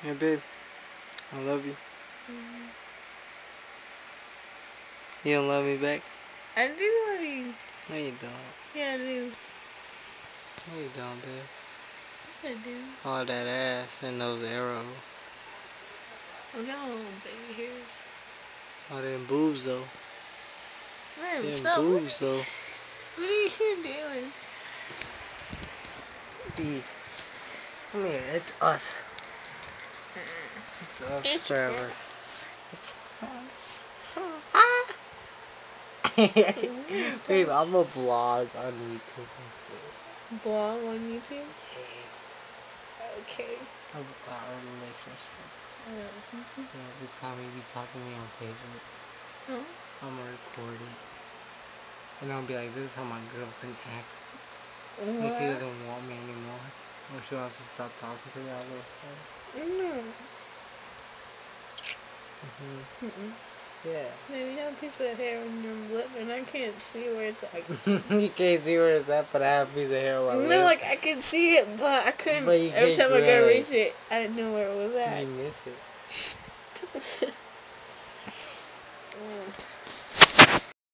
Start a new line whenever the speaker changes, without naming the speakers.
Hey babe, I love you. You don't love me back?
I do love you.
No you don't.
Yeah, I do.
No you don't, babe.
Yes, I do.
All that ass and those arrows.
I got little baby hairs.
All them boobs though.
Man,
Them
stop.
boobs though.
What are you doing?
Come here, it's us. It's us
It's
forever. It's us. Babe, I'm a vlog on YouTube like this.
Blog on YouTube?
Yes.
Okay.
Of our relationship. Yeah, every time you be talking to me on Facebook,
Huh?
I'm gonna record it. And I'll be like, this is how my girlfriend acts. When she doesn't want me anymore. Or she wants to stop talking to me, I'll go say.
No.
Yeah.
Maybe you have a piece of hair on your lip and I can't see where it's at.
You can't see where it's at, but I have a piece of hair on my lip.
No, like I can see it, but I couldn't.
But you
Every
can't
time I go
grab it.
reach it, I didn't know where it was at.
You miss it.
Just